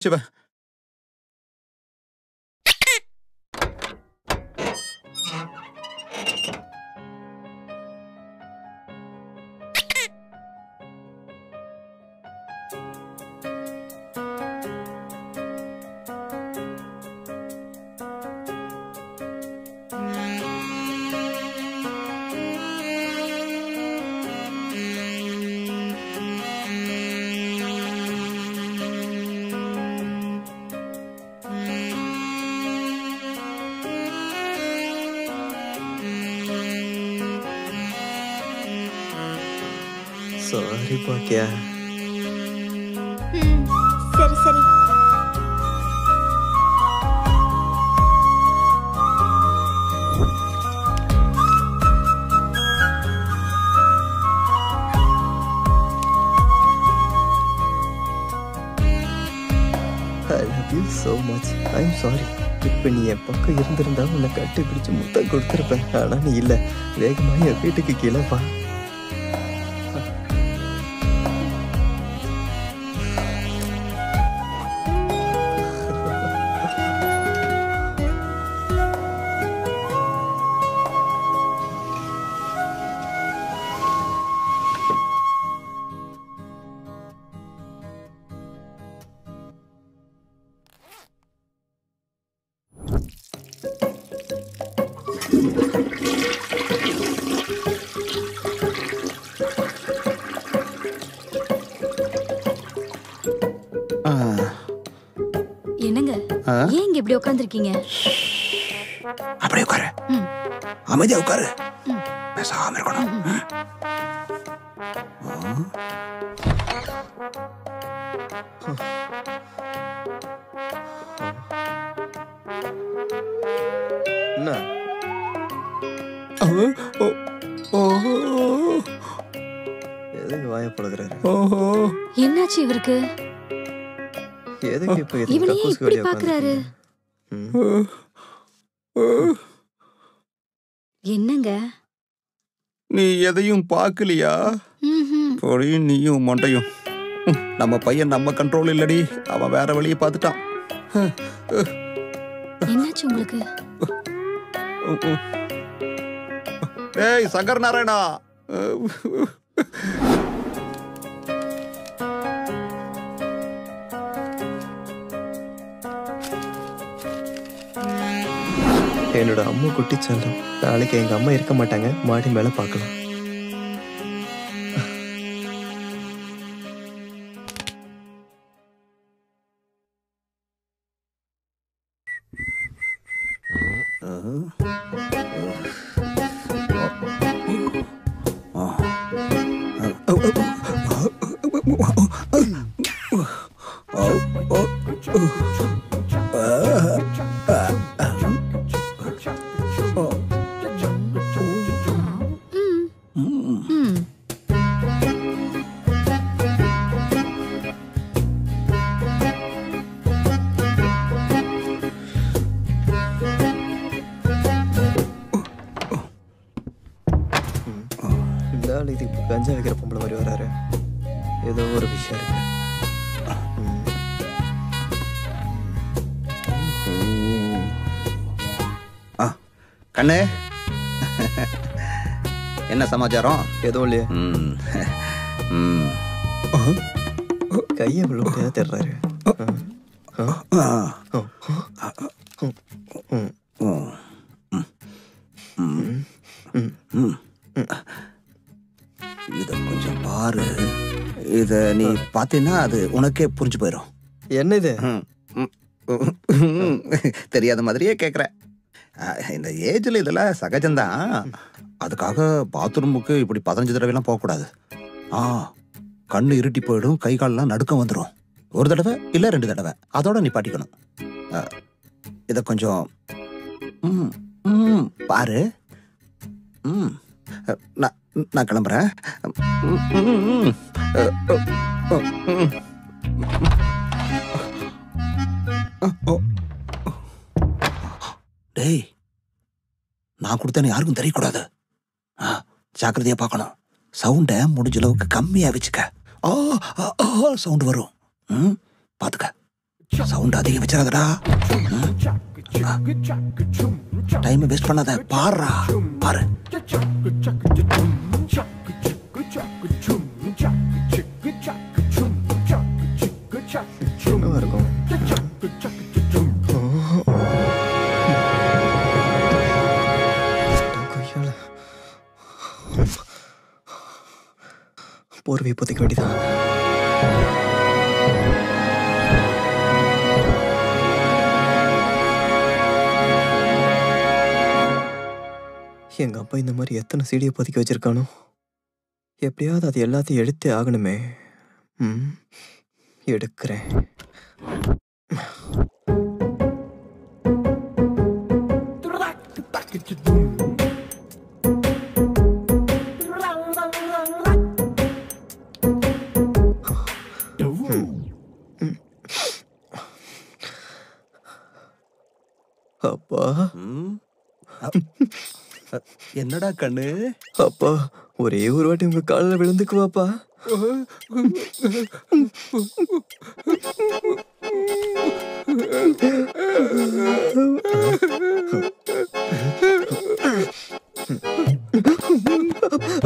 சிவ sorry பாக்கியா. சரி சரி. I love you so much. I'm sorry. இப்ப நீ என் பக்கம் இருந்திருந்தா உன்னை கட்டி பிடிச்சு முத்தம் கொடுத்துருப்பேன். ஆனா நீ இல்ல. வேகமா என் வீட்டுக்கு கீழே வா. என்னங்க ஏன் இங்க இப்படி உட்கார்ந்திருக்கீங்க? அப்படியே உட்காரு. அமைதியா உட்காரு. பேசாம இருக்கணும். என்ன? எதுக்கு வாய பழகுறாரு? என்னாச்சு இவருக்கு? எதுக்கு இப்ப இவனையே இப்படி பாக்குறாரு? என்னங்க? நீ எதையும் பார்க்கலையா? போடி நீயும் மண்டையும். நம்ம பையன் நம்ம கண்ட்ரோல் இல்லடி. அவன் வேற வழியை பார்த்துட்டான். என்னாச்சு உங்களுக்கு? ஏய் சங்கர் நாராயணா. என்னோட அம்மா குட்டி செல்லம். நாளைக்கு எங்க அம்மா இருக்க மாட்டாங்க. மாடி மேல பார்க்கலாம். இதுக்கு கஞ்சா வைக்கிற பொம்பளை மாதிரி வராரு. ஏதோ ஒரு விஷயம் இருக்கு. கண்ணு என்ன சமாச்சாரம்? ஏதோ இல்லையா? கையை விழுப்பையா தர்றாரு. இத கொஞ்சம் பாரு. இத நீ பாத்தீங்கன்னா அது உனக்கே புரிஞ்சு போயிடும். என்ன இது? தெரியாத மாதிரியே கேக்குற. இந்த ஏஜ்ல இதெல்லாம் சகஜம்தான். அதுக்காக பாத்ரூமுக்கு இப்படி 15 தடவைலாம் போகக்கூடாது. கண்ணு இருட்டி போயிடும், கை கால்லாம் நடுக்கம் வந்துடும். ஒரு தடவை இல்ல 2 தடவை அதோட நீ பாட்டிக்கணும். இத கொஞ்சம் பாரு. நான் கிளம்புறேன். டேய், நான் கொடுத்தேன்னு யாருக்கும் தெரியக்கூடாது. ஜாக்கிரதையா பார்க்கணும். சவுண்டை முடிஞ்ச அளவுக்கு கம்மியா வச்சுக்க. சவுண்ட் வரும். பாத்துக்க. சவுண்ட் அதிகம் வச்சிடாதடா. டைம் வேஸ்ட் பண்ணாத, பாருடா பாரு. என்னவா இருக்கும்? போர்வையை பொத்திக்க வேண்டியதான். எங்க அப்பா இந்த மாதிரி எத்தனை சீடியை பொதிக்க வச்சிருக்கானோ, எப்படியாவது அது எல்லாத்தையும் எடுத்தே ஆகணுமே. எடுக்கிறேன். அப்பா, என்னடா கண்ணு? அப்பா ஒரே ஒரு வாட்டி உங்க காலில் விழுந்துக்குவாப்பா.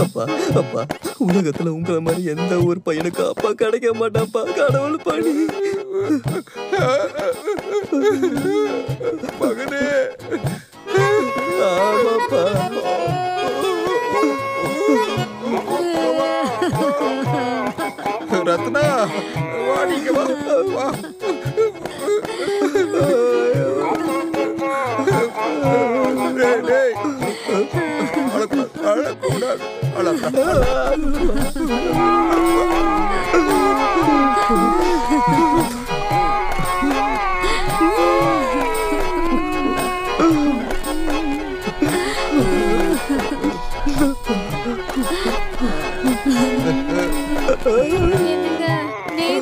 அப்பா அப்பா, உலகத்துல உங்களை மாதிரி எந்த ஒரு பையனுக்கு அப்பா கிடைக்க மாட்டாப்பா. கடவுள் பணி. மகனே, ஆமாப்பா. ரத்னா, வாடிங்க வா. அழக்கூடாது.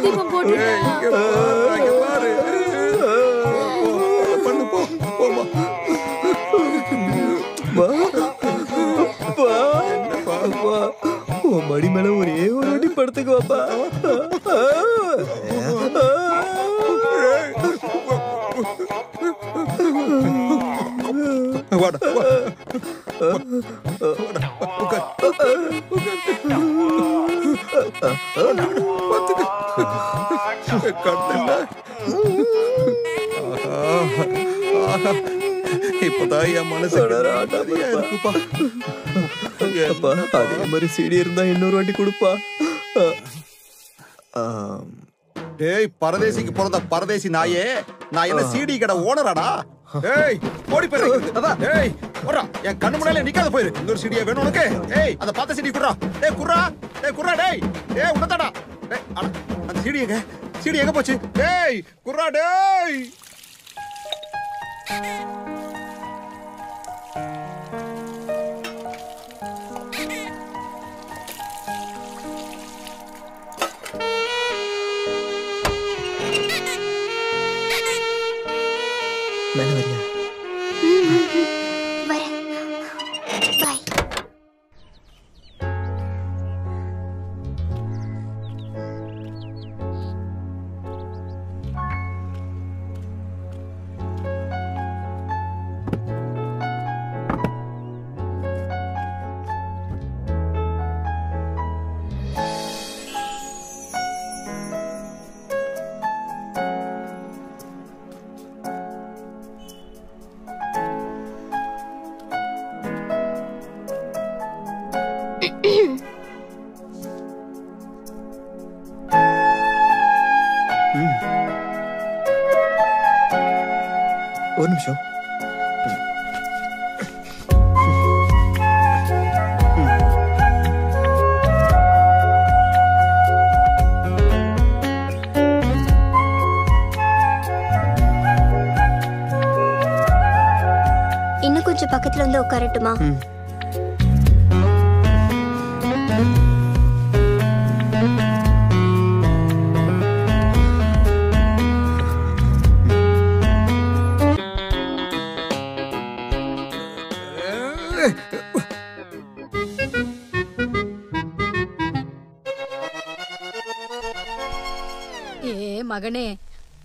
தீபம் போட்டு மடி மேல ஒரே ஒரு வாட்டி படுத்துக்குவாப்பா. இப்பதான் என் மனசு இருக்குப்பா. அதே மாதிரி சீடி இருந்தா இன்னொரு வாட்டி கொடுப்பா. டேய், பரதேசிக்கு பிறந்த பரதேசி நாயே, நான் என்ன சிடி கடை ஓனராடா? ஏய், ஓடி போயிரு. ஏய், ஓடுறா, என் கண்ணு முன்னால நிக்காத போயிரு. இன்னொரு சிடியா வேணும் உனக்கு? ஏய், அந்த பார்த்த சிடி குடுறா. டேய் குடுறா, டேய் குடுறா, டேய் டேய் உனதாடா. டேய் அந்த சிடி எங்க? சிடி எங்க போச்சு? டேய் குடுறா, டேய். மேல வரியா? பாய். ஒரு நிமிஷம். இன்னும் கொஞ்சம் பக்கத்துல வந்து உட்காரட்டுமா? மகனே,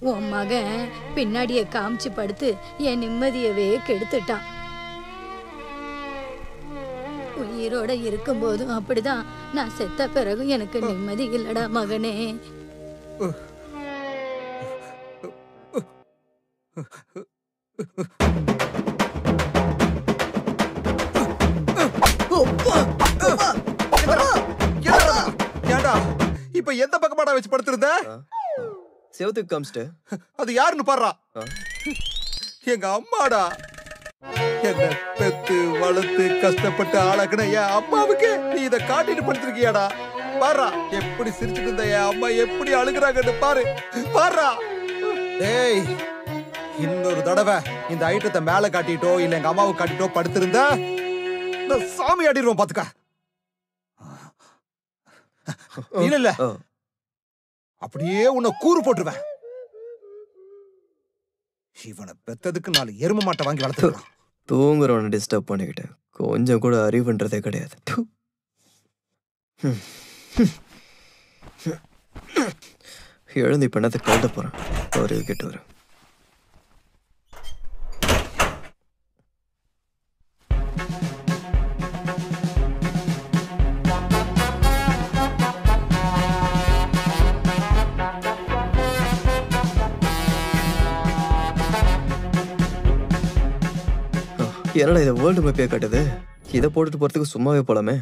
உன் மகன் பின்னாடியே காமிச்சு படுத்து என் நிம்மதியவே கெடுத்துட்டான். உயிரோட இருக்கும்போதும் அப்படிதான், நான் செத்த பிறகும் எனக்கு நிம்மதி இல்லடா மகனே. ஏண்டா இப்ப எந்த பக்கமாடா வச்சு படுத்திருந்த? செவத்துக்கு காமிச்சிட்டு. அது யாருன்னு பாடுறா? எங்க அம்மாடா. என்ன பெத்து வளர்த்து கஷ்டப்பட்டு ஆளாக்குன என் அம்மாவுக்கு நீ இத காட்டிட்டு படுத்திருக்கியாடா? பாரா எப்படி சிரிச்சுட்டு இருந்த என் அம்மா எப்படி அழுகுறாங்கன்னு பாரு. பாரா டேய், இன்னொரு தடவை இந்த ஐட்டத்தை மேல காட்டிட்டோ இல்ல எங்க அம்மாவுக்கு காட்டிட்டோ படுத்திருந்தா சாமி ஆடிடுவோம் பாத்துக்க. இல்ல இல்ல, அப்படியே உன்னை கூறு போட்டுருவேன். இவனை பெத்ததுக்கு 4 எரும மாட்டை வாங்கி வளர்த்துக்கலாம். தூங்குறவனை டிஸ்டர்ப் பண்ணிக்கிட்டேன். கொஞ்சம் கூட அறிவுன்றதே கிடையாது. எழுந்து இப்ப என்னத்தை கழுத போறேன். அறிவு கேட்டு வரேன். என்னடா இதை வேர்ல்டு மேப்பே காட்டுது? இதை போட்டுட்டு போறதுக்கு சும்மாவே போலாமே.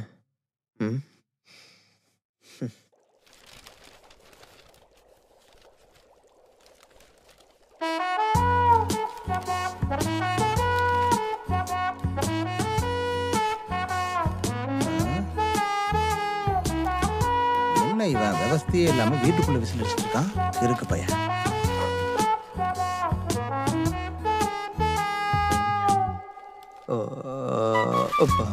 என்ன இவன் விவஸ்தையே இல்லாம வீட்டுக்குள்ள விசில் வச்சுட்டு இருக்கான்? இருக்கு பையன். அப்பா